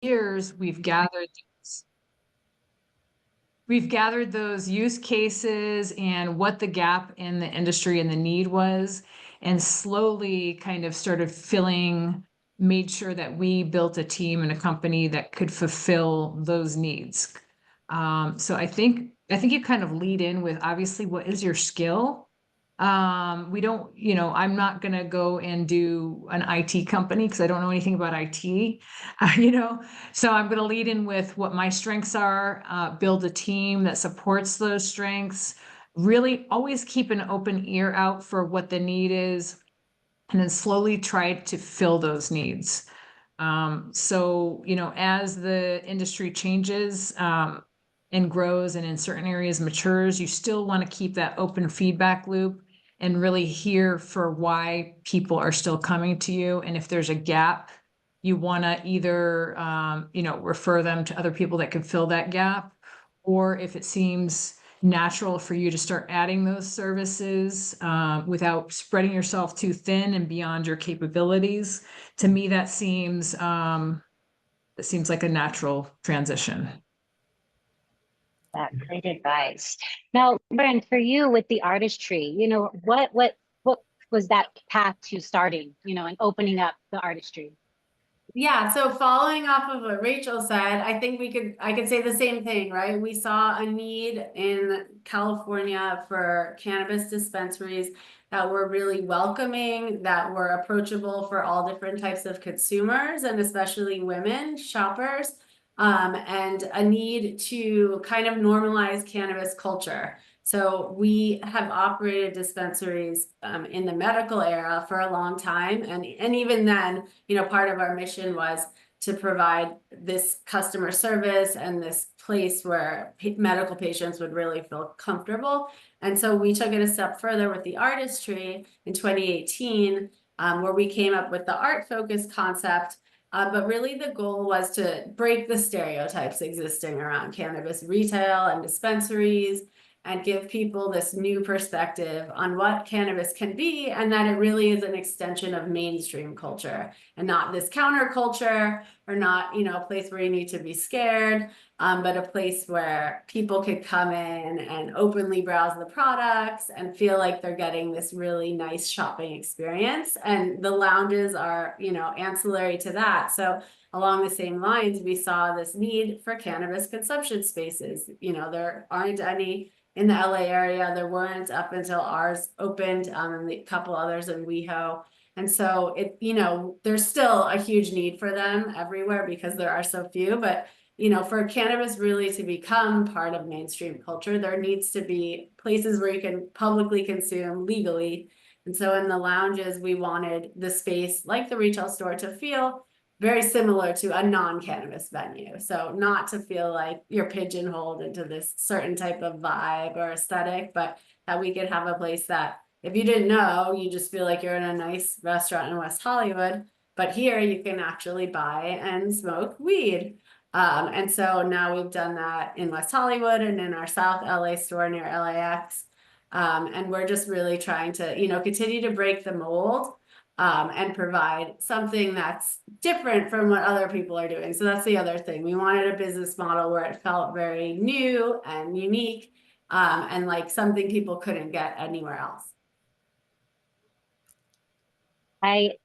years, we've gathered those use cases and what the gap in the industry and the need was, and slowly kind of started made sure that we built a team and a company that could fulfill those needs. So I think you kind of lead in with, obviously, what is your skill? We don't, I'm not going to go and do an IT company because I don't know anything about IT, so I'm going to lead in with what my strengths are, build a team that supports those strengths, really always keep an open ear out for what the need is, and then slowly try to fill those needs. So, as the industry changes, and grows, and in certain areas matures, you still want to keep that open feedback loop and really hear for why people are still coming to you. And if there's a gap, you want to either, refer them to other people that can fill that gap, or if it seems natural for you to start adding those services without spreading yourself too thin and beyond your capabilities. To me, that seems like a natural transition. Great advice. Now, Brent, for you with the artistry, what was that path to starting, and opening up the artistry? Yeah, so following off of what Rachel said, I think I could say the same thing, right? We saw a need in California for cannabis dispensaries that were really welcoming, that were approachable for all different types of consumers, and especially women shoppers, and a need to kind of normalize cannabis culture. So we have operated dispensaries in the medical era for a long time. And even then, part of our mission was to provide this customer service and this place where medical patients would really feel comfortable. And so we took it a step further with the artistry in 2018, where we came up with the art-focused concept. But really the goal was to break the stereotypes existing around cannabis retail and dispensaries, and give people this new perspective on what cannabis can be, and that it really is an extension of mainstream culture and not this counterculture, or not, a place where you need to be scared, but a place where people could come in and openly browse the products and feel like they're getting this really nice shopping experience. And the lounges are, ancillary to that. So along the same lines, we saw this need for cannabis consumption spaces. There aren't any in the LA area. There weren't up until ours opened, and a couple others in WeHo. And so there's still a huge need for them everywhere because there are so few. But, for cannabis really to become part of mainstream culture, there needs to be places where you can publicly consume legally. And so in the lounges, we wanted the space, like the retail store, to feel very similar to a non-cannabis venue. So not to feel like you're pigeonholed into this certain type of vibe or aesthetic, but that we could have a place that, if you didn't know, you just feel like you're in a nice restaurant in West Hollywood, but here you can actually buy and smoke weed. And so now we've done that in West Hollywood and in our South LA store near LAX. And we're just really trying to, continue to break the mold, and provide something that's different from what other people are doing. So that's the other thing. We wanted a business model where it felt very new and unique, and like something people couldn't get anywhere else. I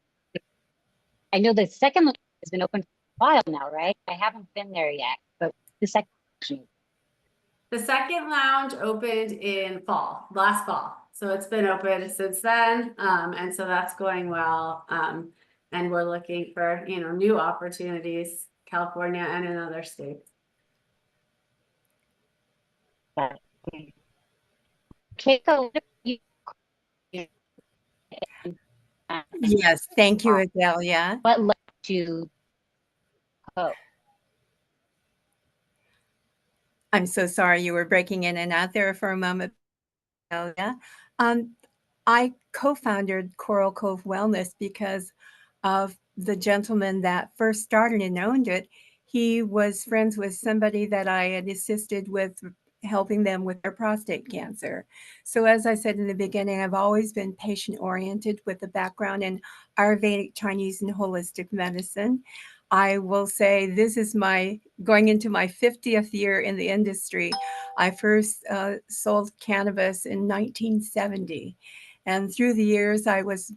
know the second has been open for a while now, right? I haven't been there yet, but the second lounge opened in last fall. So it's been open since then. And so that's going well. And we're looking for, new opportunities, California and in other states. Keiko, yes, thank you, Adelia. What led you? Oh. I'm so sorry, you were breaking in and out there for a moment, Adelia. I co-founded Coral Cove Wellness because of the gentleman that first started and owned it. He was friends with somebody that I had assisted with helping them with their prostate cancer. So as I said in the beginning, I've always been patient-oriented with a background in Ayurvedic, Chinese, and holistic medicine. I will say this is going into my 50th year in the industry. I first sold cannabis in 1970. And through the years, I was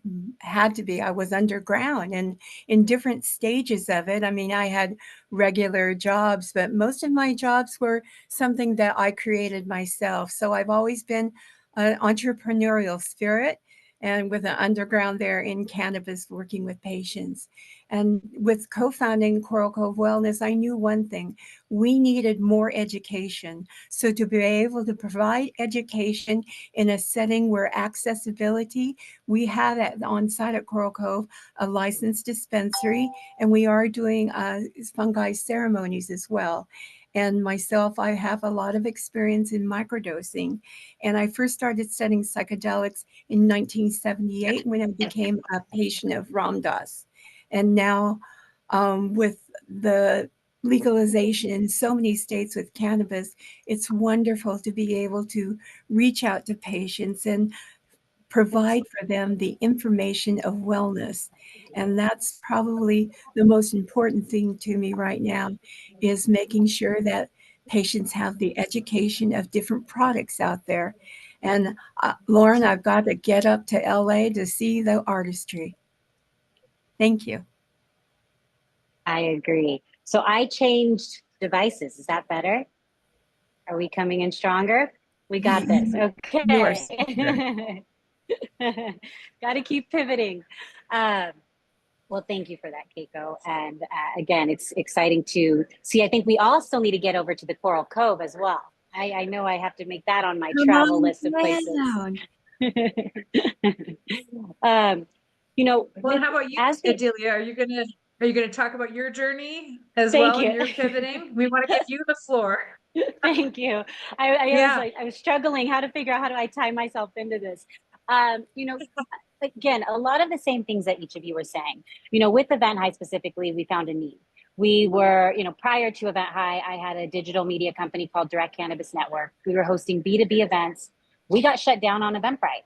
underground and in different stages of it. I mean, I had regular jobs, but most of my jobs were something that I created myself. So I've always been an entrepreneurial spirit, and with an underground there in cannabis, working with patients. And with co-founding Coral Cove Wellness, I knew one thing: we needed more education. So to be able to provide education in a setting where accessibility, we have on site at Coral Cove a licensed dispensary, and we are doing fungi ceremonies as well. And myself, I have a lot of experience in microdosing. And I first started studying psychedelics in 1978 when I became a patient of Ram Dass. And now with the legalization in so many states with cannabis, it's wonderful to be able to reach out to patients and provide for them the information of wellness. And that's probably the most important thing to me right now, is making sure that patients have the education of different products out there. And Lauren, I've got to get up to LA to see the artistry. Thank you. I agree. So I changed devices. Is that better? Are we coming in stronger? We got this. Okay. You are so good. Got to keep pivoting. Well, thank you for that, Keiko. And again, it's exciting to see. I think we all still need to get over to the Coral Cove as well. I know I have to make that on my travel list of places. You know, Well, how about you, Adelia? Are you gonna talk about your journey as well and your pivoting? We want to give you the floor. Thank you. I was struggling how to figure out how do I tie myself into this. You know, again, a lot of the same things that each of you were saying. You know, with EventHi specifically, we found a need. We were, you know, prior to EventHi, I had a digital media company called Direct Cannabis Network. We were hosting B2B events. We got shut down on Eventbrite.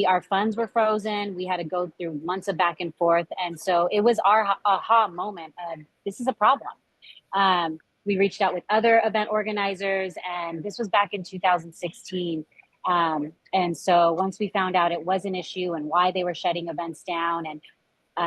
Our funds were frozen. We had to go through months of back and forth. And so it was our aha moment of, this is a problem. We reached out with other event organizers, and this was back in 2016. And so once we found out it was an issue and why they were shutting events down, and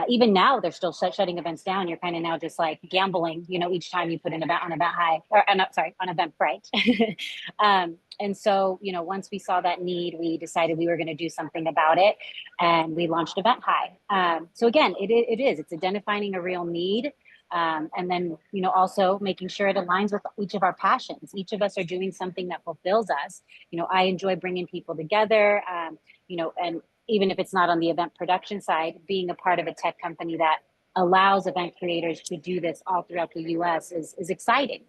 even now they're still shutting events down, you're kind of now just like gambling, you know, each time you put an event on EventHi, or on Eventbrite. And so, you know, once we saw that need, we decided we were going to do something about it, and we launched EventHi. So again, it's identifying a real need. And then, you know, also making sure it aligns with each of our passions. Each of us are doing something that fulfills us. You know, I enjoy bringing people together, you know, and even if it's not on the event production side, being a part of a tech company that allows event creators to do this all throughout the US is exciting.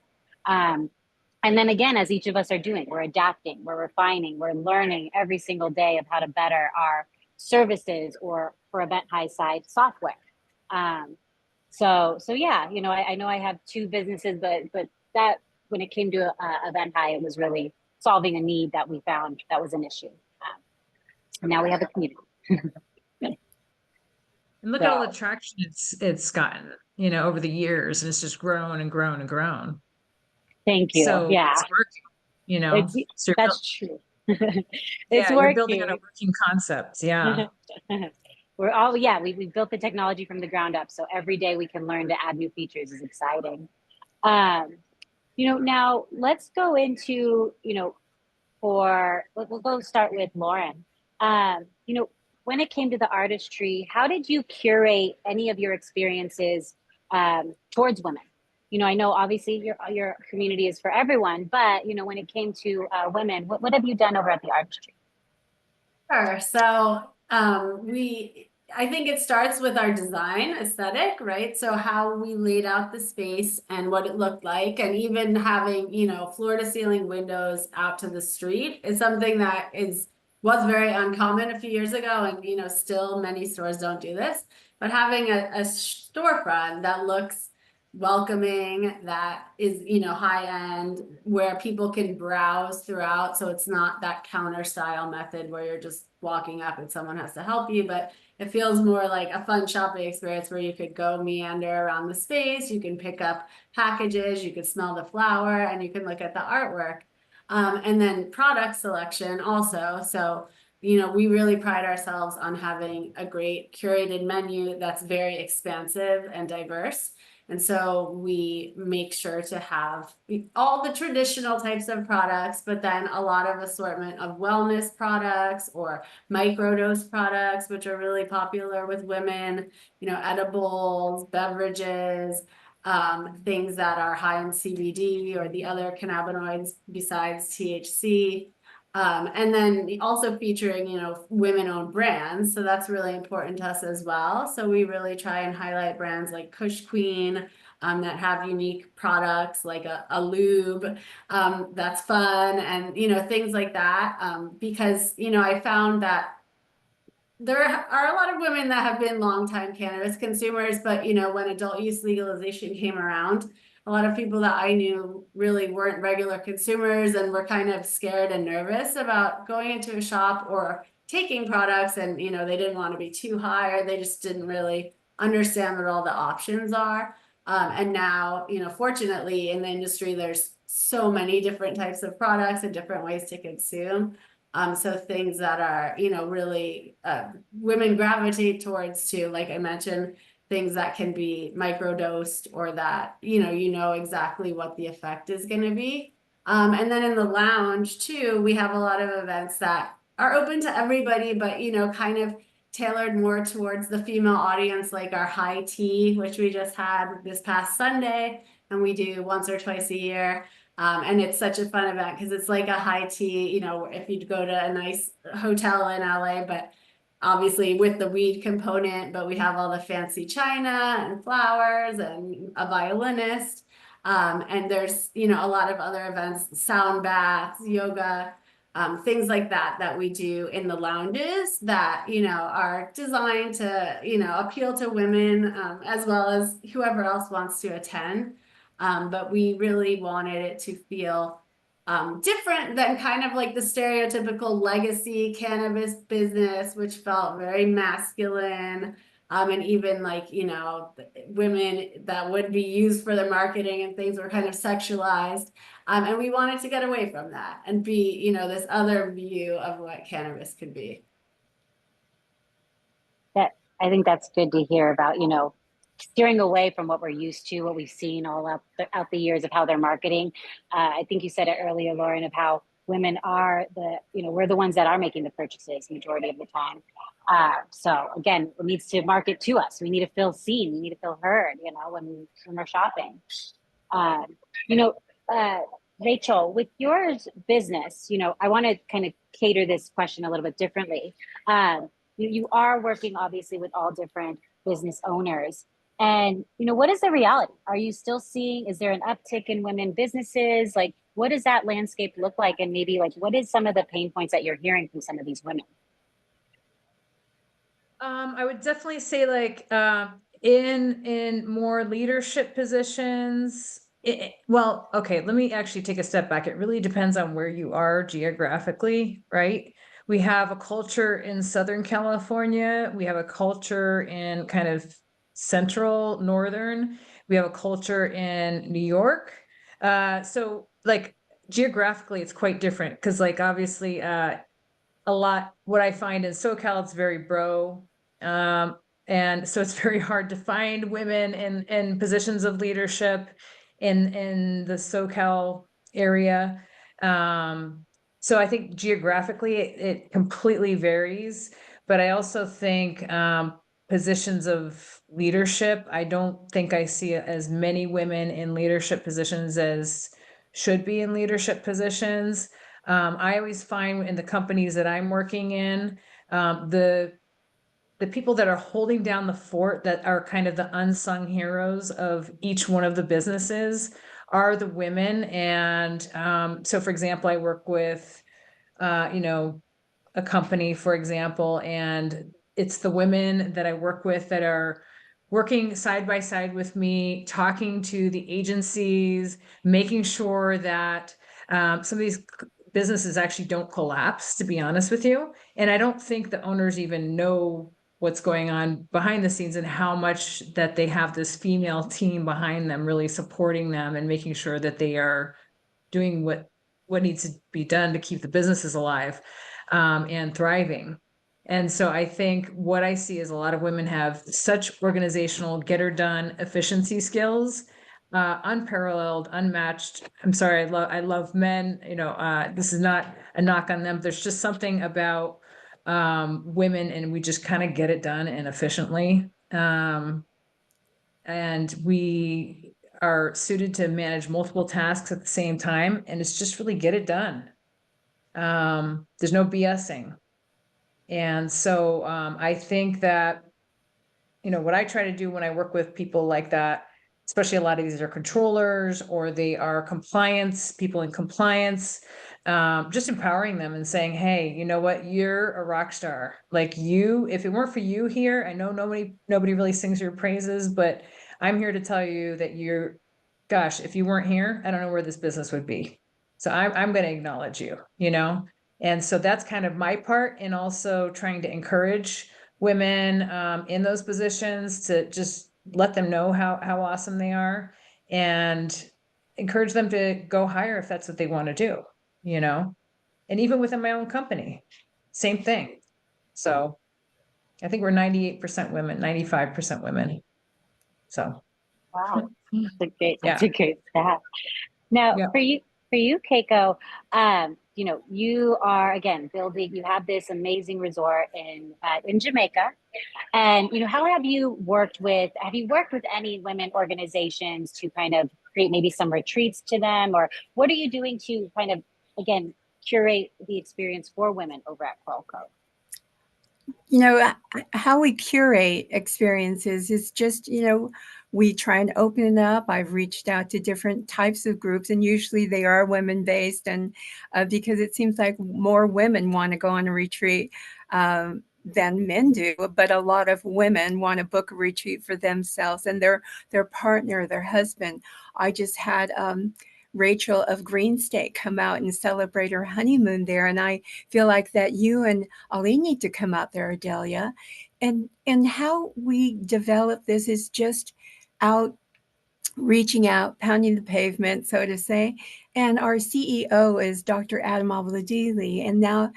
And then again, as each of us are doing, we're adapting, we're refining, we're learning every single day of how to better our services, or for EventHi side software. So yeah, you know, I know I have two businesses, but that when it came to EventHi, it was really solving a need that we found that was an issue. And now we have a community. And look at all the traction it's gotten, you know, over the years, and it's just grown and grown and grown. Thank you. So yeah, it's working, you know. So that's true. It's working. You're building on a working concept. Yeah. We built the technology from the ground up. So every day we can learn to add new features is exciting. You know, now let's go into, you know, we'll go start with Lauren. You know, when it came to the artistry, how did you curate any of your experiences towards women? You know, I know obviously your community is for everyone, but, you know, when it came to women, what have you done over at the artistry? Sure. So I think it starts with our design aesthetic, right? So how we laid out the space and what it looked like, and even having, you know, floor to ceiling windows out to the street is something that was very uncommon a few years ago. And, you know, still many stores don't do this, but having a storefront that looks welcoming, that is, you know, high end, where people can browse throughout. So it's not that counter style method where you're just walking up and someone has to help you, but it feels more like a fun shopping experience where you could go meander around the space, you can pick up packages, you could smell the flower, and you can look at the artwork. And then product selection also. So, you know, we really pride ourselves on having a great curated menu that's very expansive and diverse. And so we make sure to have all the traditional types of products, but then a lot of assortment of wellness products or microdose products, which are really popular with women, you know, edibles, beverages, things that are high in CBD or the other cannabinoids besides THC. And then also featuring, you know, women-owned brands. So that's really important to us as well. So we really try and highlight brands like Kush Queen, that have unique products like a lube, that's fun, and, you know, things like that. Because, you know, I found that there are a lot of women that have been longtime cannabis consumers, but, you know, when adult use legalization came around, a lot of people that I knew really weren't regular consumers and were kind of scared and nervous about going into a shop or taking products, and, you know, they didn't want to be too high, or they just didn't really understand what all the options are. And now, you know, fortunately in the industry, there's so many different types of products and different ways to consume. So things that are, you know, really women gravitate towards too, like I mentioned, things that can be microdosed, or that, you know exactly what the effect is going to be. And then in the lounge too, we have a lot of events that are open to everybody, but, you know, kind of tailored more towards the female audience, like our high tea, which we just had this past Sunday, and we do once or twice a year. And it's such a fun event because it's like a high tea, you know, if you'd go to a nice hotel in LA, but obviously with the weed component, but we have all the fancy china and flowers and a violinist. And there's, you know, a lot of other events, sound baths, yoga, things like that we do in the lounges that, you know, are designed to, you know, appeal to women, as well as whoever else wants to attend. But we really wanted it to feel different than kind of like the stereotypical legacy cannabis business, which felt very masculine. And even like, you know, women that would be used for the marketing and things were kind of sexualized. And we wanted to get away from that and be, you know, this other view of what cannabis could be. That, I think that's good to hear about, you know, steering away from what we're used to, what we've seen all out the years of how they're marketing. I think you said it earlier, Lauren, of how women are you know, we're the ones that are making the purchases majority of the time. So again, it needs to market to us. We need to feel seen. We need to feel heard, you know, when we're shopping. You know, Rachel, with your business, you know, I want to kind of cater this question a little bit differently. You are working obviously with all different business owners. And, you know, what is the reality? Are you still seeing, is there an uptick in women businesses? Like, what does that landscape look like? And maybe like, what is some of the pain points that you're hearing from some of these women? I would definitely say like in more leadership positions. Well, okay, let me actually take a step back. It really depends on where you are geographically, right? We have a culture in Southern California. We have a culture in kind of central northern. We have a culture in New York. So like geographically, it's quite different because like obviously a lot, what I find in SoCal, it's very bro. And so it's very hard to find women in positions of leadership in the SoCal area. So I think geographically it completely varies, but I also think positions of leadership, I don't think I see as many women in leadership positions as should be in leadership positions. I always find in the companies that I'm working in, the people that are holding down the fort, that are kind of the unsung heroes of each one of the businesses, are the women. And so, for example, I work with, you know, a company, for example, and it's the women that I work with that are working side by side with me, talking to the agencies, making sure that some of these businesses actually don't collapse, to be honest with you. And I don't think the owners even know what's going on behind the scenes and how much that they have this female team behind them, really supporting them and making sure that they are doing what needs to be done to keep the businesses alive and thriving. And so I think what I see is a lot of women have such organizational get her done efficiency skills, unparalleled, unmatched. I'm sorry, I love men, this is not a knock on them. There's just something about women, and we just kind of get it done and efficiently. And we are suited to manage multiple tasks at the same time, and it's just really get it done. There's no BSing. And so I think that, what I try to do when I work with people like that, especially a lot of these are controllers or they are people in compliance, just empowering them and saying, hey, you know what, you're a rock star. Like if it weren't for you here, I know nobody really sings your praises, but I'm here to tell you that gosh, if you weren't here, I don't know where this business would be. So I'm going to acknowledge you, And so that's kind of my part, and also trying to encourage women in those positions to just let them know how awesome they are and encourage them to go higher if that's what they want to do, And even within my own company, same thing. So I think we're 98% women, 95% women. So. Wow, that's a great Yeah. stat. Now, Yeah. for you, Keiko, you are again building. You have this amazing resort in Jamaica, and how have you worked with? Have you worked with any women organizations to kind of create maybe some retreats to them, or what are you doing to kind of again curate the experience for women over at Coral Cove? How we curate experiences is just, we try and open it up. I've reached out to different types of groups, and usually they are women-based, and because it seems like more women want to go on a retreat than men do, but a lot of women want to book a retreat for themselves and their partner, their husband. I just had Rachel of Green State come out and celebrate her honeymoon there. And I feel like that you and Ali need to come out there, Adelia. And how we develop this is just reaching out, pounding the pavement, so to say. And our CEO is Dr. Adam Avladili. And now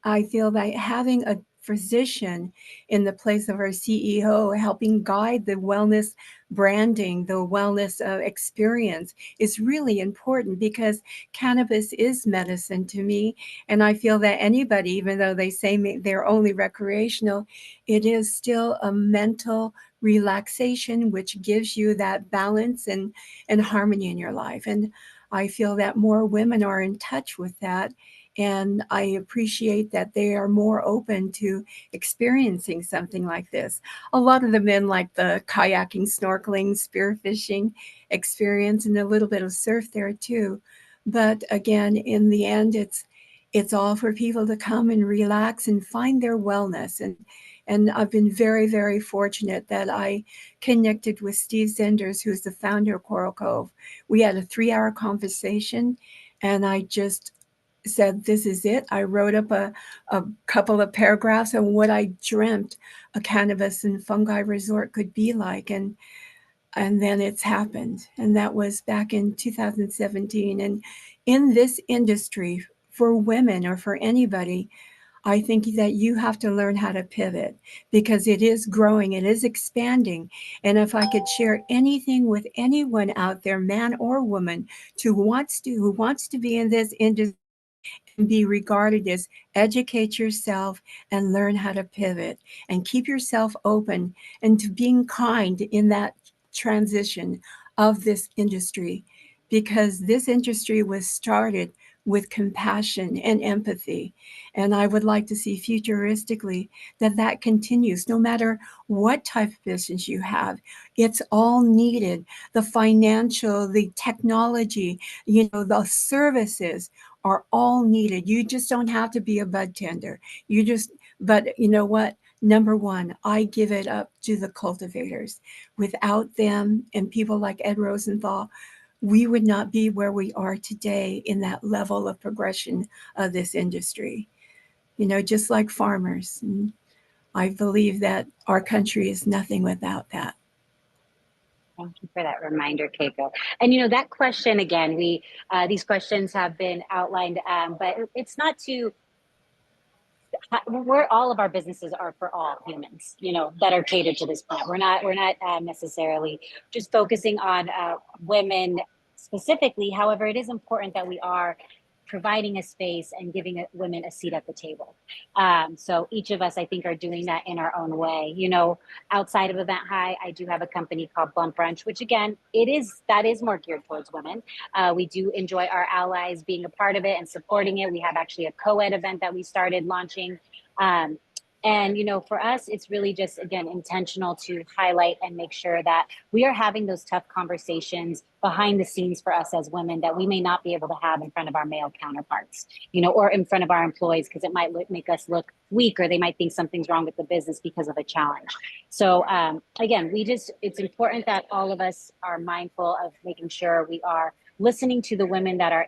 I feel that having a physician in the place of our CEO, helping guide the wellness branding, the wellness experience is really important, because cannabis is medicine to me. And I feel that anybody, even though they say they're only recreational, it is still a mental relaxation, which gives you that balance and harmony in your life. And I feel that more women are in touch with that. And I appreciate that they are more open to experiencing something like this. A lot of the men like the kayaking, snorkeling, spearfishing experience, and a little bit of surf there too. But again, in the end, it's all for people to come and relax and find their wellness. And I've been very, very fortunate that I connected with Steve Zenders, who's the founder of Coral Cove. We had a 3-hour conversation, and I just said, this is it. I wrote up a couple of paragraphs on what I dreamt a cannabis and fungi resort could be like. And then it's happened. And that was back in 2017. And in this industry, for women or for anybody, I think that you have to learn how to pivot, because it is growing, it is expanding. And if I could share anything with anyone out there, man or woman, who wants to be in this industry and be regarded as, educate yourself and learn how to pivot and keep yourself open and to being kind in that transition of this industry, because this industry was started with compassion and empathy. And I would like to see futuristically that continues, no matter what type of business you have. It's all needed. The financial, the technology, the services are all needed. You just don't have to be a bud tender. But you know what? number one, I give it up to the cultivators. Without them and people like Ed Rosenthal, we would not be where we are today in that level of progression of this industry. You know, just like farmers. And I believe that our country is nothing without that. Thank you for that reminder, Keiko. And you know, that question again, these questions have been outlined, but it's not to. All of our businesses are for all humans, you know, that are catered to this plant. We're not necessarily just focusing on women specifically. However, it is important that we are providing a space and giving women a seat at the table. So each of us, I think, are doing that in our own way. You know, outside of EventHi, I do have a company called Blunt Brunch, which again, that is more geared towards women. We do enjoy our allies being a part of it and supporting it. We have actually a co-ed event that we started launching. And, you know, for us, it's really just, again, intentional to highlight and make sure that we are having those tough conversations behind the scenes for us as women that we may not be able to have in front of our male counterparts, you know, or in front of our employees, because it might make us look weak, or they might think something's wrong with the business because of a challenge. So again, it's important that all of us are mindful of making sure we are listening to the women that are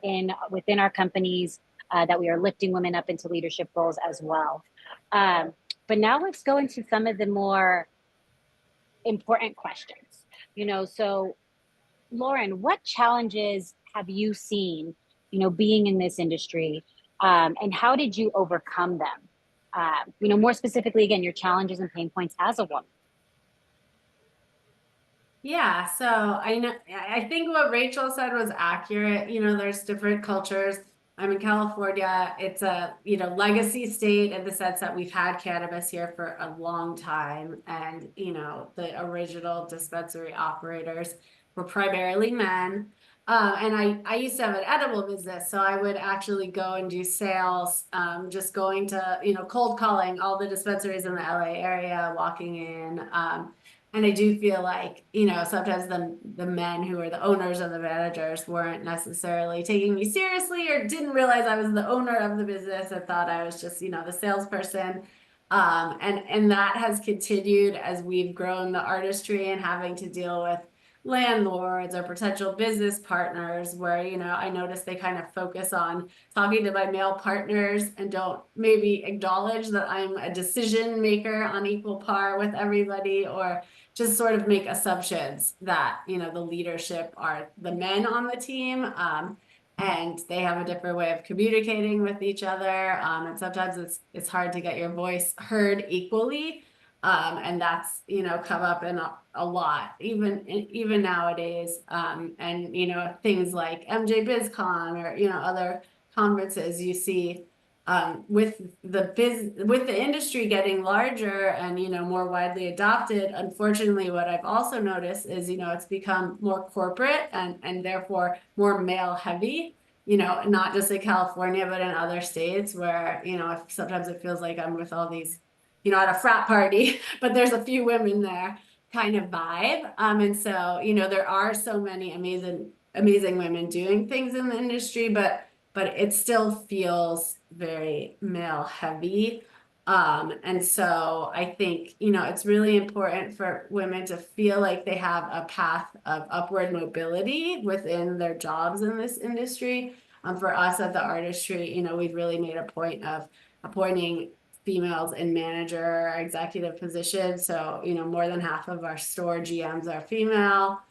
within our companies, that we are lifting women up into leadership roles as well. But now let's go into some of the more important questions. You know, so Lauren, what challenges have you seen, you know, being in this industry, and how did you overcome them? You know, more specifically, again, your challenges and pain points as a woman. Yeah, so I think what Rachel said was accurate. You know, there's different cultures. I'm in California. It's a, you know, legacy state in the sense that we've had cannabis here for a long time. And, you know, the original dispensary operators were primarily men. And I used to have an edible business, so I would actually go and do sales, just going to, you know, cold calling all the dispensaries in the LA area, walking in. And I do feel like, you know, sometimes the men who are the owners and the managers weren't necessarily taking me seriously, or didn't realize I was the owner of the business and thought I was just, you know, the salesperson. And that has continued as we've grown the artistry and having to deal with landlords or potential business partners, where, you know, I notice they kind of focus on talking to my male partners and don't maybe acknowledge that I'm a decision maker on equal par with everybody, or just sort of make assumptions that, you know, the leadership are the men on the team, and they have a different way of communicating with each other, and sometimes it's hard to get your voice heard equally. And that's, you know, come up in a lot, even nowadays. And, you know, things like MJ BizCon, or, you know, other conferences you see, with the industry getting larger and, you know, more widely adopted. Unfortunately, what I've also noticed is, you know, it's become more corporate and therefore more male heavy. You know, not just in California, but in other states, where, you know, sometimes it feels like I'm with all these, you know, at a frat party, but there's a few women there kind of vibe. And so, you know, there are so many amazing women doing things in the industry, but it still feels very male heavy. And so I think, you know, it's really important for women to feel like they have a path of upward mobility within their jobs in this industry. For us at the artistry, you know, we've really made a point of appointing females in manager or executive positions. So, you know, more than half of our store GMs are female.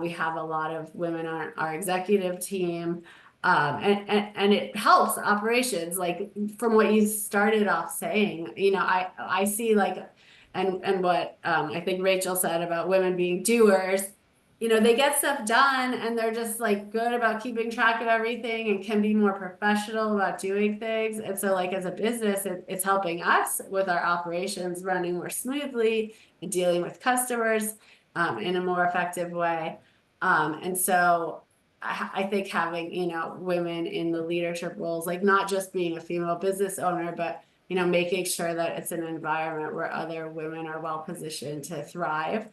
We have a lot of women on our executive team. And it helps operations, like from what you started off saying, you know, I see like, and what I think Rachel said about women being doers, you know, they get stuff done and they're just like good about keeping track of everything and can be more professional about doing things. And so like as a business, it's helping us with our operations running more smoothly and dealing with customers in a more effective way. And so I think having, you know, women in the leadership roles, like not just being a female business owner, but, you know, making sure that it's an environment where other women are well positioned to thrive,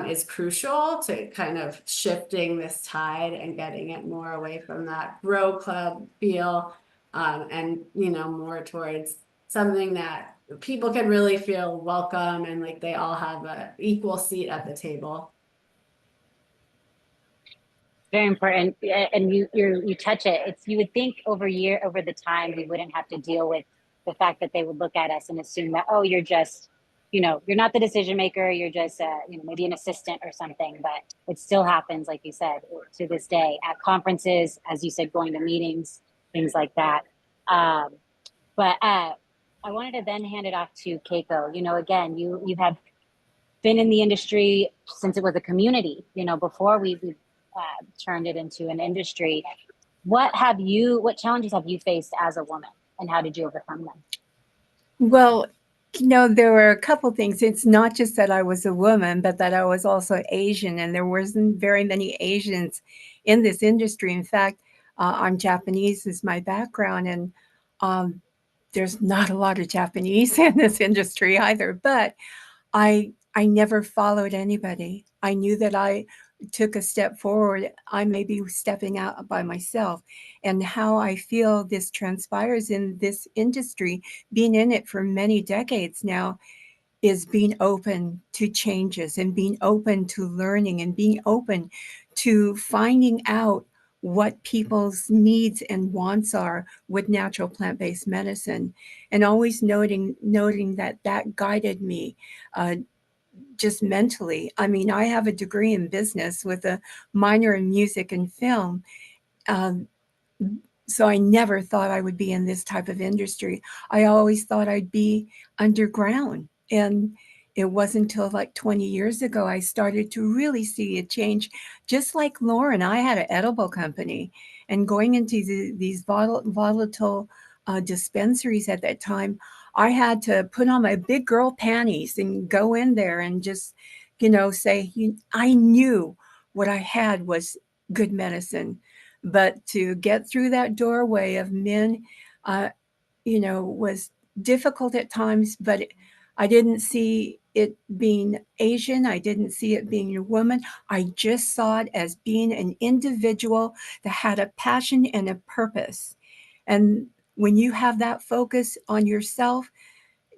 is crucial to kind of shifting this tide and getting it more away from that bro club feel, and, you know, more towards something that people can really feel welcome and like they all have a equal seat at the table. Very important. And you touch it. It's, you would think over the time, we wouldn't have to deal with the fact that they would look at us and assume that, oh, you're just, you're not the decision maker. You're just, maybe an assistant or something, but it still happens, like you said, to this day at conferences, as you said, going to meetings, things like that. But I wanted to then hand it off to Keiko. Again, you have been in the industry since it was a community, before we turned it into an industry. What challenges have you faced as a woman, and how did you overcome them? Well, there were a couple things. It's not just that I was a woman, but that I was also Asian, and there wasn't very many Asians in this industry. In fact, I'm Japanese is my background, and there's not a lot of Japanese in this industry either. But I never followed anybody. I knew that I took a step forward. I may be stepping out by myself. And how I feel this transpires in this industry, being in it for many decades now, is being open to changes and being open to learning and being open to finding out what people's needs and wants are with natural plant-based medicine, and always noting that guided me just mentally. I mean, I have a degree in business with a minor in music and film. So I never thought I would be in this type of industry. I always thought I'd be underground. And it wasn't until like 20 years ago I started to really see a change. Just like Lauren, I had an edible company, and going into these volatile dispensaries at that time, I had to put on my big girl panties and go in there and just, say, I knew what I had was good medicine. But to get through that doorway of men, was difficult at times, but I didn't see it being Asian. I didn't see it being a woman. I just saw it as being an individual that had a passion and a purpose. And when you have that focus on yourself,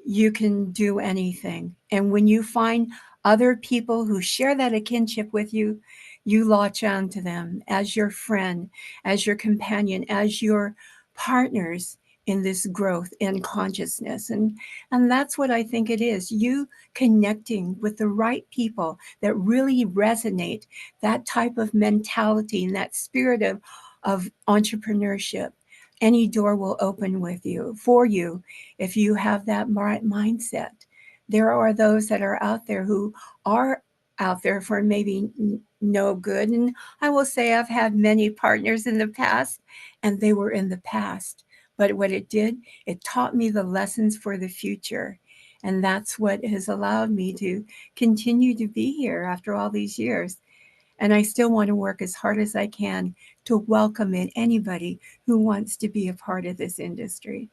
you can do anything. And when you find other people who share that kinship with you, you latch on to them as your friend, as your companion, as your partners in this growth and consciousness. And that's what I think it is. You connecting with the right people that really resonate, that type of mentality and that spirit of entrepreneurship. Any door will open for you if you have that mindset. There are those that are out there who are out there for maybe no good. And I will say I've had many partners in the past, and they were in the past. But what it did, it taught me the lessons for the future. And that's what has allowed me to continue to be here after all these years. And I still want to work as hard as I can to welcome in anybody who wants to be a part of this industry.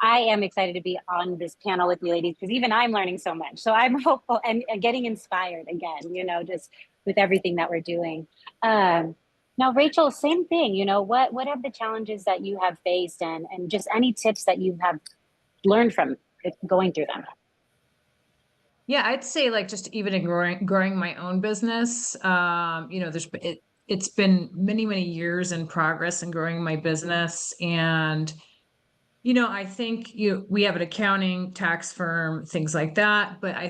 I am excited to be on this panel with you ladies, because even I'm learning so much. So I'm hopeful and getting inspired again, just with everything that we're doing. Now, Rachel, same thing, what are the challenges that you have faced, and just any tips that you have learned from going through them? Yeah, I'd say like just even in growing my own business, it's been many, many years in progress in growing my business. And, I think we have an accounting, tax firm, things like that. But I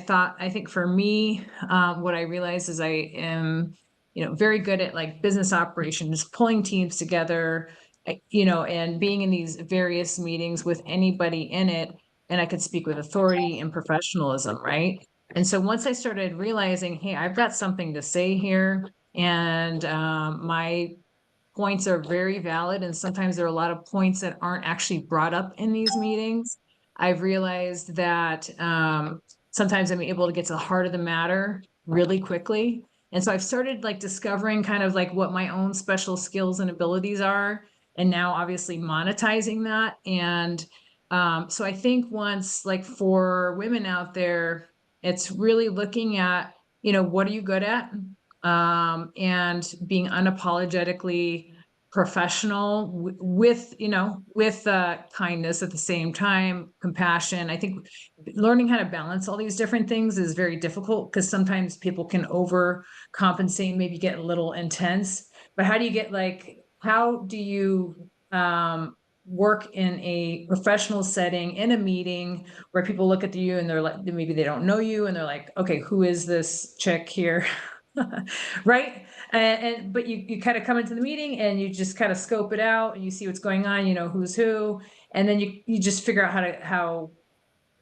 think for me, what I realized is I am, very good at like business operations, pulling teams together, and being in these various meetings with anybody in it. And I could speak with authority and professionalism, right? And so once I started realizing, hey, I've got something to say here, and my points are very valid, and sometimes there are a lot of points that aren't actually brought up in these meetings. I've realized that sometimes I'm able to get to the heart of the matter really quickly. And so I've started like discovering kind of like what my own special skills and abilities are, and now obviously monetizing that. And so I think once, like for women out there, it's really looking at, what are you good at? And being unapologetically professional with, you know, with kindness at the same time, compassion. I think learning how to balance all these different things is very difficult because sometimes people can overcompensate, maybe get a little intense. But how do you get how do you work in a professional setting, in a meeting where people look at you and they're like, maybe they don't know you and they're like, okay, who is this chick here? Right. But you kind of come into the meeting and you just kind of scope it out and you see what's going on, you know, who's who, and then you just figure out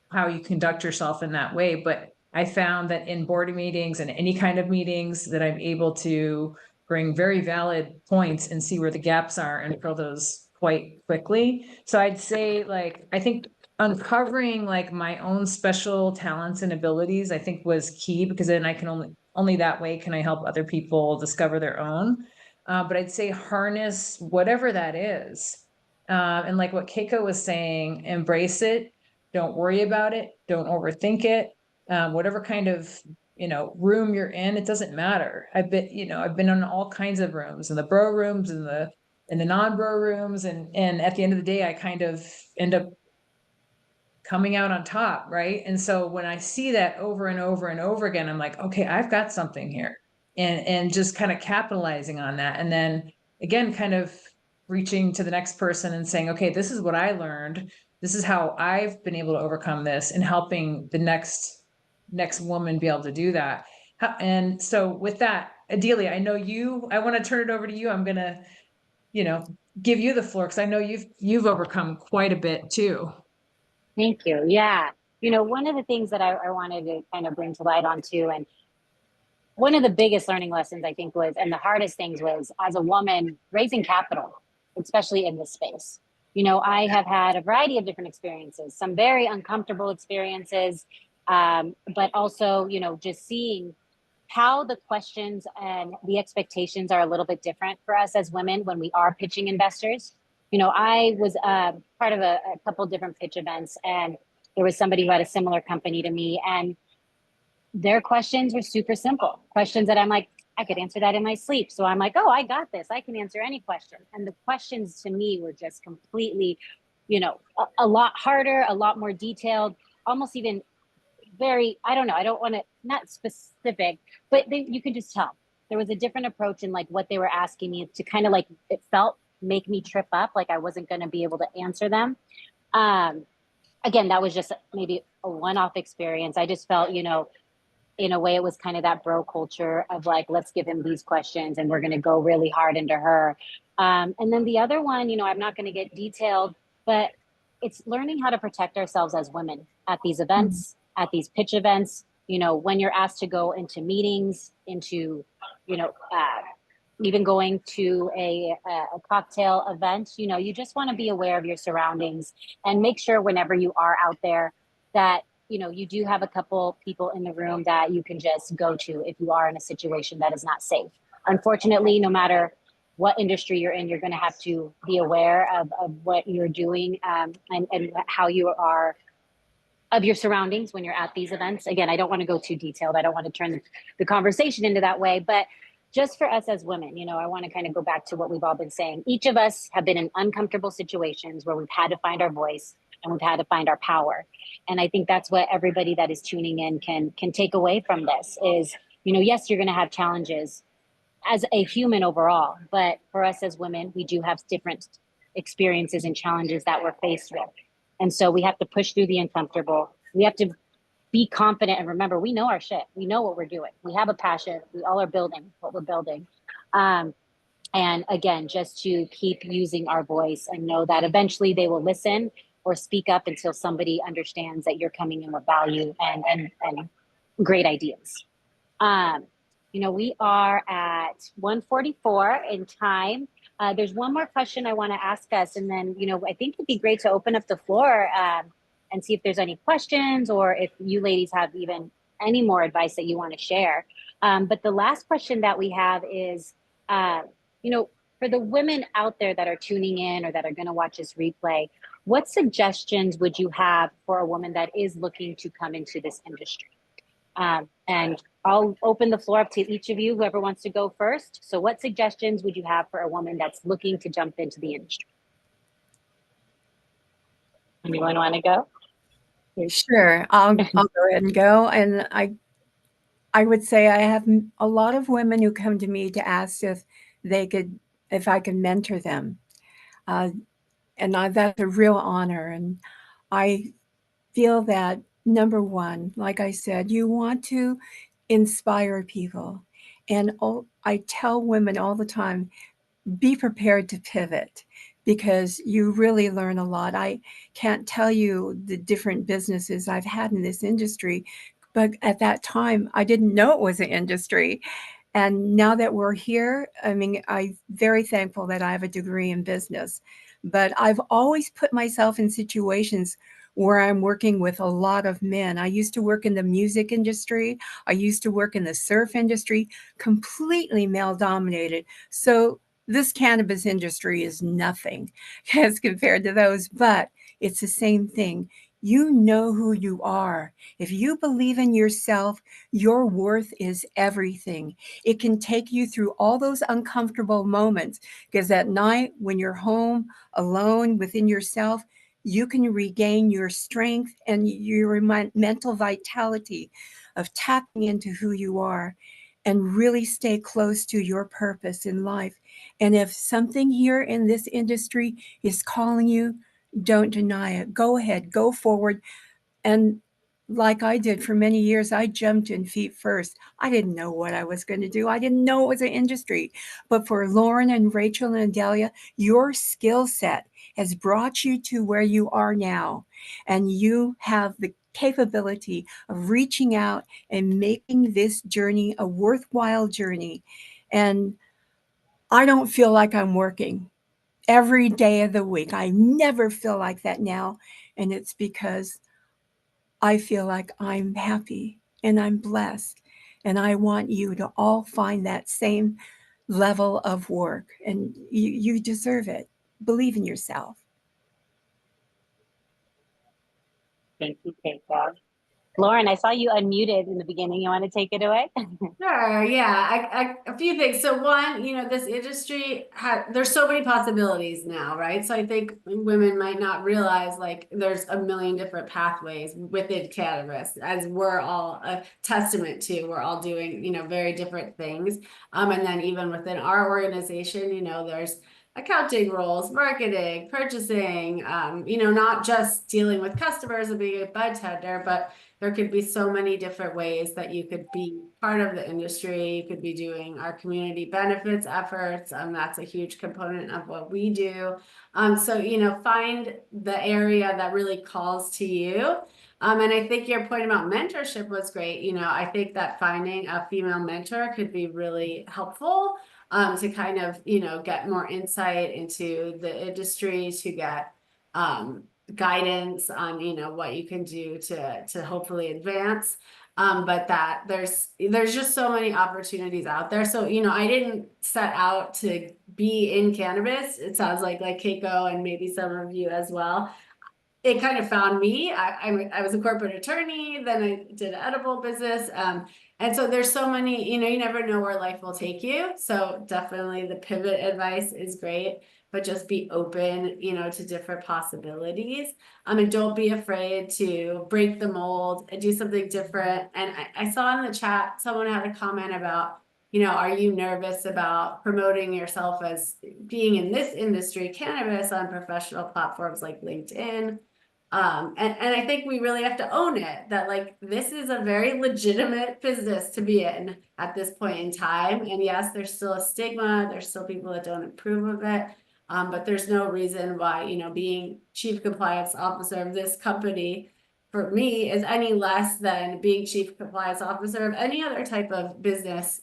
how you conduct yourself in that way. But I found that in board meetings and any kind of meetings that I'm able to bring very valid points and see where the gaps are and fill those quite quickly. So I'd say I think uncovering my own special talents and abilities, I think was key, because then I can only that way can I help other people discover their own. But I'd say harness whatever that is. And like what Keiko was saying, embrace it. Don't worry about it. Don't overthink it. Whatever kind of, room you're in, it doesn't matter. I've been in all kinds of rooms, in the bro rooms and the non-bro rooms. And at the end of the day, I kind of end up coming out on top. Right. And so when I see that over and over and over again, I'm like, okay, I've got something here, and just kind of capitalizing on that. And then again, kind of reaching to the next person and saying, okay, this is what I learned. This is how I've been able to overcome this, and helping the next woman be able to do that. And so with that, Adelia, I want to turn it over to you. I'm going to, give you the floor, because I know you've overcome quite a bit too. Thank you. Yeah. One of the things that I wanted to kind of bring to light on too, and one of the biggest learning lessons I think was, and the hardest things was, as a woman, raising capital, especially in this space. I have had a variety of different experiences, some very uncomfortable experiences, but also, just seeing how the questions and the expectations are a little bit different for us as women when we are pitching investors. I was part of a couple different pitch events, and there was somebody who had a similar company to me, and their questions were super simple questions that I'm like, I could answer that in my sleep. So I'm like, oh, I got this. I can answer any question. And the questions to me were just completely, a lot harder, a lot more detailed, almost even very, I don't know, I don't want to, not specific, but you can just tell there was a different approach in what they were asking me to kind of it felt make me trip up, like I wasn't going to be able to answer them. Again, that was just maybe a one-off experience. I just felt, in a way, it was kind of that bro culture of let's give him these questions and we're going to go really hard into her. And then the other one, I'm not going to get detailed, but it's learning how to protect ourselves as women at these events, at these pitch events, when you're asked to go into meetings, into, even going to a cocktail event, you just want to be aware of your surroundings and make sure whenever you are out there that, you do have a couple people in the room that you can just go to if you are in a situation that is not safe. Unfortunately, no matter what industry you're in, you're going to have to be aware of what you're doing and how you are of your surroundings when you're at these events. Again, I don't want to go too detailed. I don't want to turn the conversation into that way, but just for us as women, I want to kind of go back to what we've all been saying. Each of us have been in uncomfortable situations where we've had to find our voice and we've had to find our power. And I think that's what everybody that is tuning in can take away from this is, yes, you're going to have challenges as a human overall, but for us as women, we do have different experiences and challenges that we're faced with. And so we have to push through the uncomfortable. We have to be confident and remember, we know our shit. We know what we're doing. We have a passion. We all are building what we're building. And again, just to keep using our voice and know that eventually they will listen or speak up until somebody understands that you're coming in with value and great ideas. We are at 1:44 in time. There's one more question I want to ask us. And then, I think it'd be great to open up the floor and see if there's any questions or if you ladies have even any more advice that you want to share. But the last question that we have is, for the women out there that are tuning in or that are going to watch this replay, what suggestions would you have for a woman that is looking to come into this industry? And I'll open the floor up to each of you, whoever wants to go first. So what suggestions would you have for a woman that's looking to jump into the industry? Anyone want to go? Sure, I'll go ahead and go. And I would say I have a lot of women who come to me to ask if I could mentor them. That's a real honor. And I feel that, number one, like I said, you want to inspire people. And I tell women all the time, be prepared to pivot, because you really learn a lot. I can't tell you the different businesses I've had in this industry, but at that time, I didn't know it was an industry. And now that we're here, I mean, I'm very thankful that I have a degree in business, but I've always put myself in situations where I'm working with a lot of men. I used to work in the music industry. I used to work in the surf industry, completely male dominated. So this cannabis industry is nothing as compared to those, but it's the same thing. You know who you are. If you believe in yourself, your worth is everything. It can take you through all those uncomfortable moments, because at night when you're home alone within yourself, you can regain your strength and your mental vitality of tapping into who you are and really stay close to your purpose in life. And if something here in this industry is calling you, don't deny it. Go ahead, go forward. And like I did for many years, I jumped in feet first. I didn't know what I was going to do. I didn't know it was an industry. But for Lauren and Rachel and Adelia, your skill set has brought you to where you are now. And you have the capability of reaching out and making this journey a worthwhile journey. And I don't feel like I'm working every day of the week. I never feel like that now. And it's because I feel like I'm happy and I'm blessed. And I want you to all find that same level of work. And you deserve it. Believe in yourself. Thank you, Keiko. Lauren, I saw you unmuted in the beginning. You want to take it away? Sure, yeah, a few things. So one, this industry there's so many possibilities now, right? So I think women might not realize like there's a million different pathways within cannabis, as we're all a testament to. We're all doing, very different things. And then even within our organization, there's accounting roles, marketing, purchasing, not just dealing with customers and being a bartender, but there could be so many different ways that you could be part of the industry. You could be doing our community benefits efforts. That's a huge component of what we do. So, find the area that really calls to you. And I think your point about mentorship was great. I think that finding a female mentor could be really helpful to kind of, get more insight into the industry, to get guidance on what you can do to hopefully advance, but that there's just so many opportunities out there. So I didn't set out to be in cannabis. It sounds like Keiko and maybe some of you as well. It kind of found me. I was a corporate attorney, then I did an edible business, and so there's so many, you never know where life will take you. So definitely the pivot advice is great, but just be open, to different possibilities. And don't be afraid to break the mold and do something different. And I saw in the chat, someone had a comment about, are you nervous about promoting yourself as being in this industry, cannabis, on professional platforms like LinkedIn? And I think we really have to own it, that this is a very legitimate business to be in at this point in time. And yes, there's still a stigma. There's still people that don't approve of it. But there's no reason why, being chief compliance officer of this company for me is any less than being chief compliance officer of any other type of business,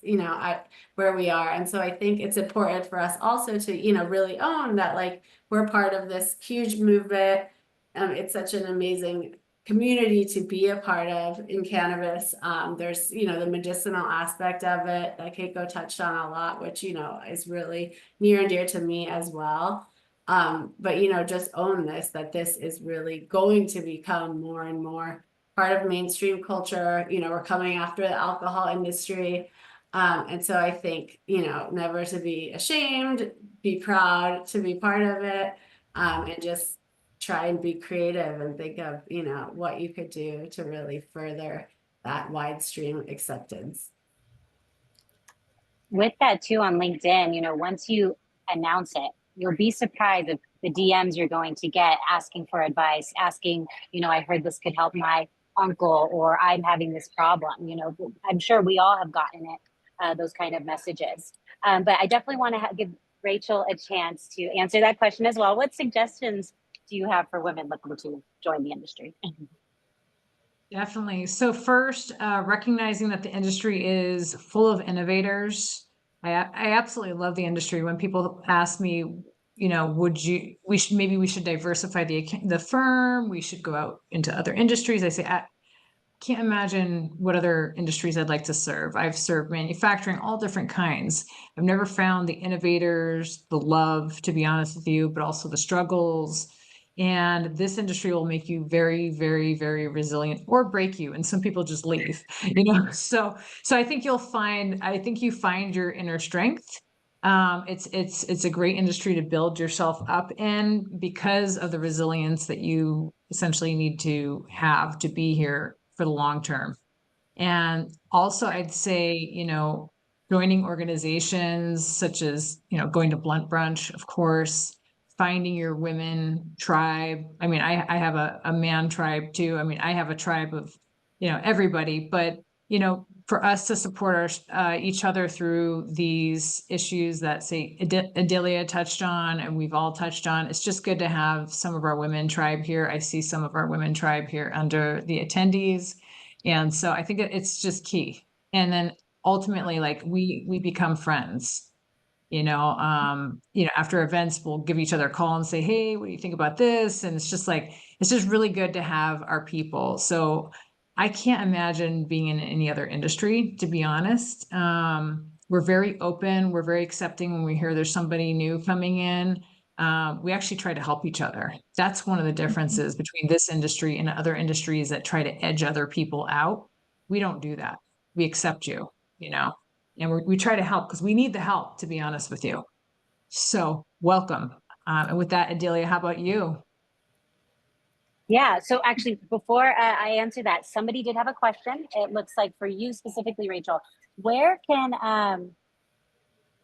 where we are. And so I think it's important for us also to, really own that, we're part of this huge movement. It's such an amazing community to be a part of in cannabis. There's, the medicinal aspect of it that Keiko touched on a lot, which, is really near and dear to me as well. But, just own this, that this is really going to become more and more part of mainstream culture. You know, we're coming after the alcohol industry. And so I think, you know, never to be ashamed, be proud to be part of it, and just try and be creative and think of, you know, what you could do to really further that wide stream acceptance. With that too, on LinkedIn, you know, once you announce it, you'll be surprised at the DMs you're going to get asking for advice, asking, you know, I heard this could help my uncle, or I'm having this problem. You know, I'm sure we all have gotten it, those kind of messages. But I definitely want to give Rachel a chance to answer that question as well. What suggestions do you have for women looking to join the industry? Definitely. So first, recognizing that the industry is full of innovators. I absolutely love the industry. When people ask me, you know, maybe we should diversify the firm, we should go out into other industries. I say, I can't imagine what other industries I'd like to serve. I've served manufacturing, all different kinds. I've never found the innovators, the love, to be honest with you, but also the struggles. And this industry will make you very, very, very resilient, or break you. And some people just leave, you know? So I think you find your inner strength. It's a great industry to build yourself up in, because of the resilience that you essentially need to have to be here for the long term. And also I'd say, you know, joining organizations such as, you know, going to Blunt Brunch, of course, finding your women tribe. I mean, I have a man tribe too. I mean, I have a tribe of, you know, everybody, but, you know, for us to support each other through these issues that, say, Adelia touched on, and we've all touched on, it's just good to have some of our women tribe here. I see some of our women tribe here under the attendees. And so I think it's just key. And then ultimately, like, we become friends. You know, after events, we'll give each other a call and say, hey, what do you think about this? And it's just really good to have our people. So I can't imagine being in any other industry, to be honest. We're very open. We're very accepting when we hear there's somebody new coming in. We actually try to help each other. That's one of the differences between this industry and other industries that try to edge other people out. We don't do that. We accept you, you know. And we try to help because we need the help, to be honest with you. So welcome. And with that, Adelia, how about you? Yeah, so actually, before I answer that, somebody did have a question. It looks like for you specifically, Rachel, where can,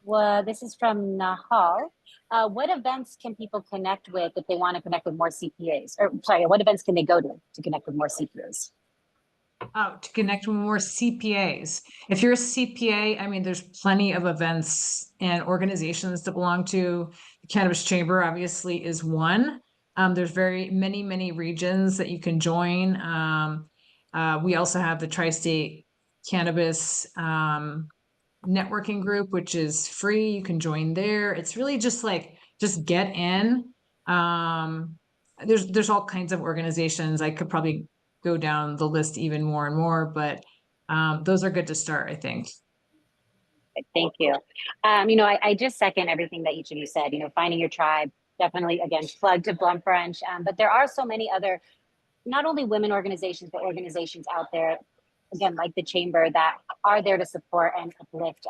well, this is from Nahal. What events can people connect with if they want to connect with more CPAs? Or sorry, what events can they go to connect with more CPAs? Oh, to connect with more CPAs. If you're a CPA, I mean, there's plenty of events and organizations that belong to the Cannabis Chamber, obviously, is one. There's very many regions that you can join. We also have the Tri-State Cannabis networking group, which is free. You can join there. It's really just get in. There's all kinds of organizations. I could probably go down the list even more and more, but those are good to start, I think. Thank you. You know, I just second everything that each of you said. You know, finding your tribe, definitely, again, plug to Blunt Brunch. But there are so many other, not only women organizations, but organizations out there, again, like the Chamber, that are there to support and uplift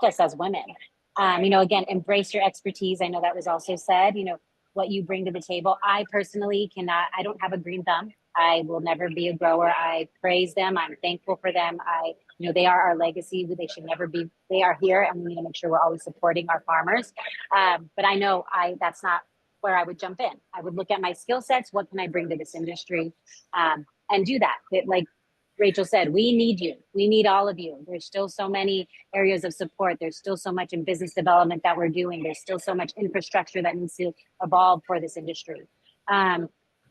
us as women. You know, again, embrace your expertise. I know that was also said, you know, what you bring to the table. I personally I don't have a green thumb. I will never be a grower. I praise them. I'm thankful for them. You know, they are our legacy. They should never be, they are here, and we need to make sure we're always supporting our farmers. But I know that's not where I would jump in. I would look at my skill sets. What can I bring to this industry? And do that. Like Rachel said, we need you. We need all of you. There's still so many areas of support. There's still so much in business development that we're doing. There's still so much infrastructure that needs to evolve for this industry.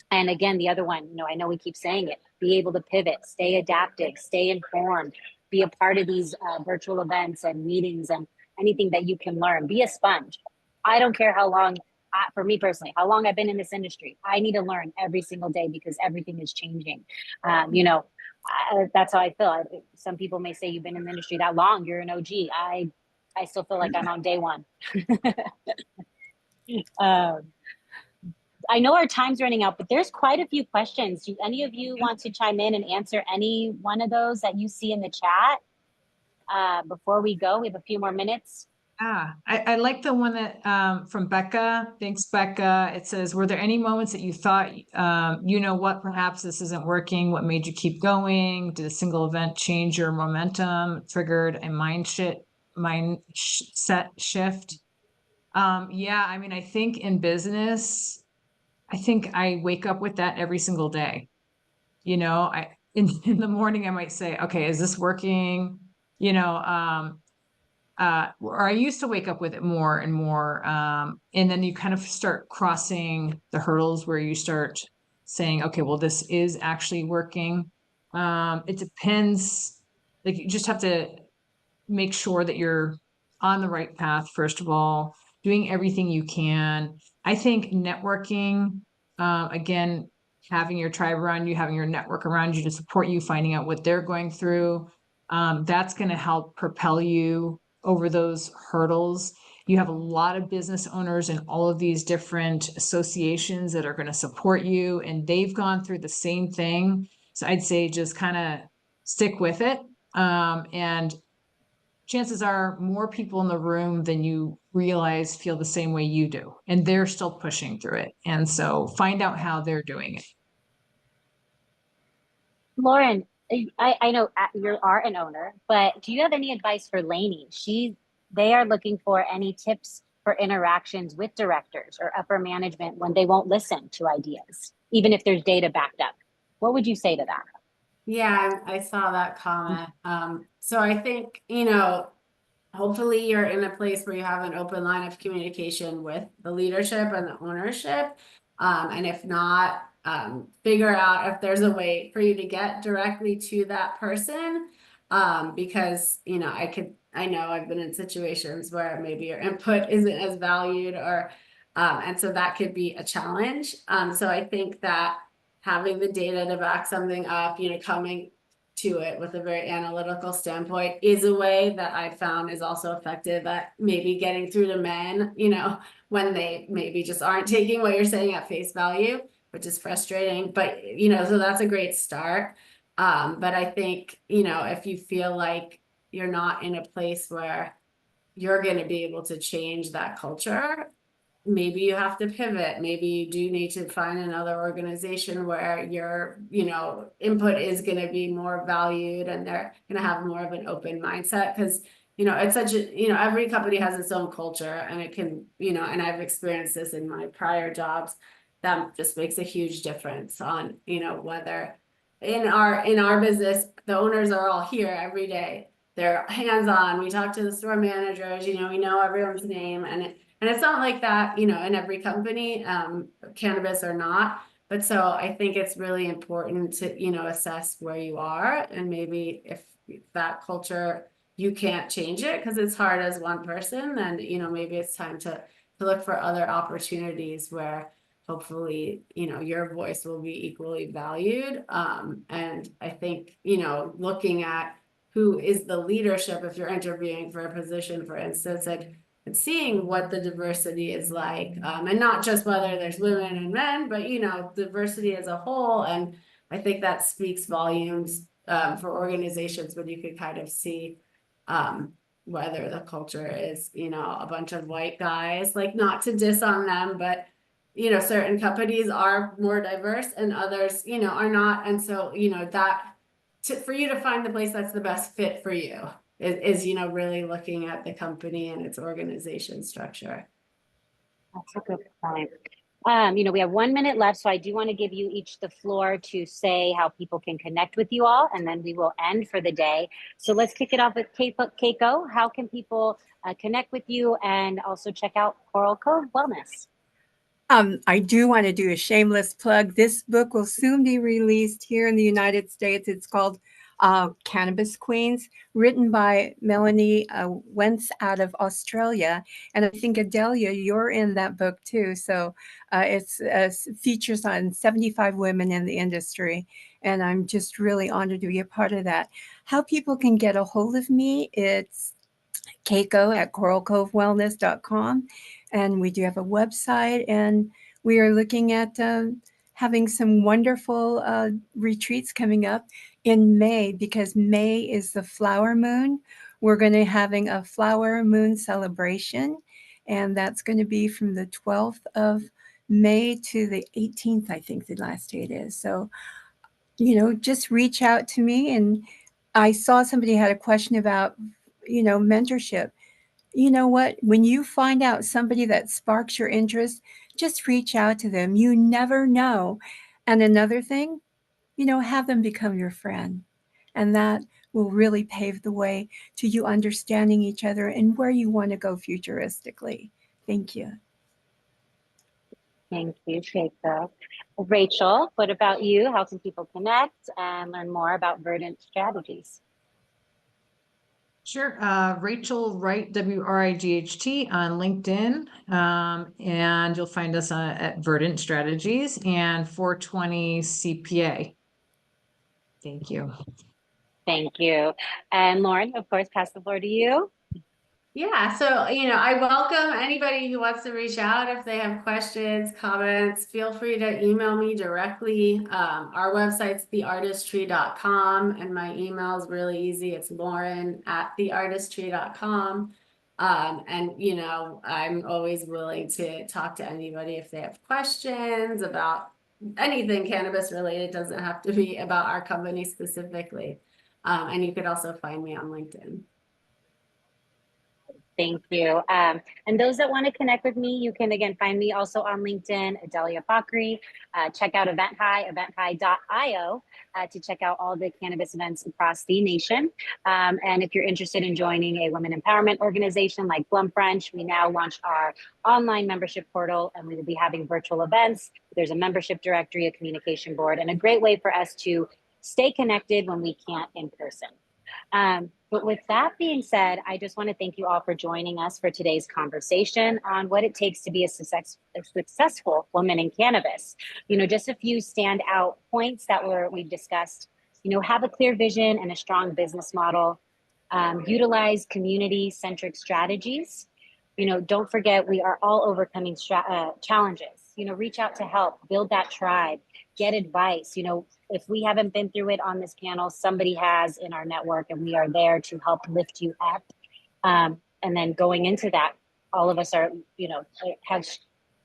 And again, the other one, you know, I know we keep saying it, be able to pivot, stay adaptive, stay informed, be a part of these virtual events and meetings and anything that you can learn. Be a sponge. I don't care how long, for me personally, how long I've been in this industry. I need to learn every single day because everything is changing. You know, that's how I feel. Some people may say you've been in the industry that long, you're an OG. I still feel like I'm on day one. I know our time's running out, but there's quite a few questions. Do any of you want to chime in and answer any one of those that you see in the chat? Before we go, we have a few more minutes. I like the one that from Becca. Thanks, Becca. It says, were there any moments that you thought, you know what, perhaps this isn't working? What made you keep going? Did a single event change your momentum? Triggered a mindset shift? Yeah, I mean, I think in business, I think I wake up with that every single day. You know, in the morning, I might say, okay, is this working? You know, or I used to wake up with it more and more. And then you kind of start crossing the hurdles where you start saying, okay, well, this is actually working. It depends. Like, you just have to make sure that you're on the right path, first of all, doing everything you can. I think networking, again, having your tribe around you, having your network around you to support you, finding out what they're going through, that's going to help propel you over those hurdles. You have a lot of business owners in all of these different associations that are going to support you, and they've gone through the same thing. So I'd say just kind of stick with it. And chances are more people in the room than you realize feel the same way you do, and they're still pushing through it. And so find out how they're doing it. Lauren, I know you are an owner, but do you have any advice for Lainey? They are looking for any tips for interactions with directors or upper management when they won't listen to ideas, even if there's data backed up. What would you say to that? Yeah, I saw that comment. So I think, you know, hopefully you're in a place where you have an open line of communication with the leadership and the ownership. And if not, figure out if there's a way for you to get directly to that person. Because, you know, I know I've been in situations where maybe your input isn't as valued, or, and so that could be a challenge. So I think that having the data to back something up, you know, coming to it with a very analytical standpoint is a way that I found is also effective at maybe getting through to men, you know, when they maybe just aren't taking what you're saying at face value, which is frustrating. But, you know, so that's a great start. But I think, you know, if you feel like you're not in a place where you're going to be able to change that culture, maybe you have to pivot. Maybe you do need to find another organization where your, you know, input is going to be more valued and they're going to have more of an open mindset. Because, you know, it's such a, you know, every company has its own culture, and it can, you know, and I've experienced this in my prior jobs. That just makes a huge difference on, you know, whether in our business, the owners are all here every day. They're hands-on. We talk to the store managers, you know, we know everyone's name, and it's not like that, you know, in every company, cannabis or not. But so I think it's really important to, you know, assess where you are, and maybe if that culture, you can't change it because it's hard as one person, then, you know, maybe it's time to look for other opportunities where hopefully, you know, your voice will be equally valued. And I think, you know, looking at who is the leadership, if you're interviewing for a position, for instance, like, and seeing what the diversity is like, and not just whether there's women and men, but, you know, diversity as a whole. And I think that speaks volumes for organizations when you can kind of see whether the culture is, you know, a bunch of white guys, like, not to diss on them, but, you know, certain companies are more diverse and others, you know, are not. And so, you know, that for you to find the place that's the best fit for you is, you know, really looking at the company and its organization structure. That's a good point. You know, we have 1 minute left, so I do want to give you each the floor to say how people can connect with you all, and then we will end for the day. So let's kick it off with Keiko. How can people connect with you and also check out Coral Cove Wellness? I do want to do a shameless plug. This book will soon be released here in the United States. It's called Cannabis Queens, written by Melanie Wentz out of Australia. And I think, Adelia, you're in that book too. So it's features on 75 women in the industry. And I'm just really honored to be a part of that. How people can get a hold of me, it's Keiko at coralcovewellness.com. And we do have a website, and we are looking at having some wonderful retreats coming up in May, because May is the flower moon. We're going to having a flower moon celebration, and that's going to be from the 12th of May to the 18th, I think the last date is. So, just reach out to me. And I saw somebody had a question about, mentorship. You know what? When you find out somebody that sparks your interest, just reach out to them. You never know. And another thing, have them become your friend. And that will really pave the way to you understanding each other and where you want to go futuristically. Thank you. Thank you, Keiko. Rachel, what about you? How can people connect and learn more about Verdant Strategies? Sure. Rachel Wright, Wright on LinkedIn. And you'll find us at Verdant Strategies and 420 CPA. Thank you. Thank you. And Lauren, of course, pass the floor to you. Yeah, so, I welcome anybody who wants to reach out if they have questions, comments. Feel free to email me directly. Our website's theartistry.com, and my email is really easy. It's lauren@theartistry.com. And, I'm always willing to talk to anybody if they have questions about anything cannabis related. It doesn't have to be about our company specifically. And you could also find me on LinkedIn. Thank you. And those that want to connect with me, you can again find me also on LinkedIn, Adelia Fakhri. Check out EventHi, EventHi.io to check out all the cannabis events across the nation. And if you're interested in joining a women empowerment organization like Plum French, we now launched our online membership portal, and we will be having virtual events. There's a membership directory, a communication board, and a great way for us to stay connected when we can't in person. But with that being said, I just want to thank you all for joining us for today's conversation on what it takes to be a successful woman in cannabis. Just a few standout points that we've discussed. Have a clear vision and a strong business model. Utilize community-centric strategies. Don't forget, we are all overcoming challenges. Reach out to help, build that tribe, get advice. If we haven't been through it on this panel, somebody has in our network, and we are there to help lift you up. And then going into that, all of us are, have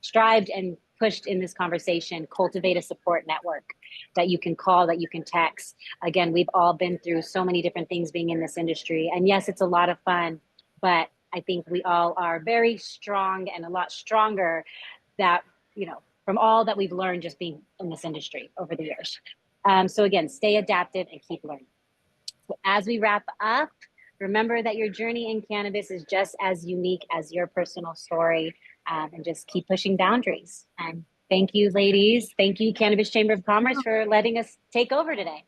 strived and pushed in this conversation, cultivate a support network that you can call, that you can text. Again, we've all been through so many different things being in this industry. And yes, it's a lot of fun, but I think we all are very strong and a lot stronger that, from all that we've learned just being in this industry over the years. So again, stay adaptive and keep learning. So as we wrap up, remember that your journey in cannabis is just as unique as your personal story, and just keep pushing boundaries. And thank you, ladies. Thank you, Cannabis Chamber of Commerce, for letting us take over today.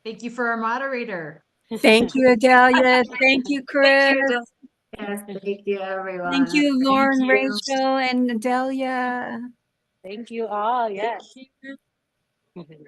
Thank you for our moderator. Thank you, Adelia. Thank you, Chris. Yes, thank you, everyone. Thank you, Lauren, Thank you. Rachel, and Adelia. Thank you all. Yes. Thank you.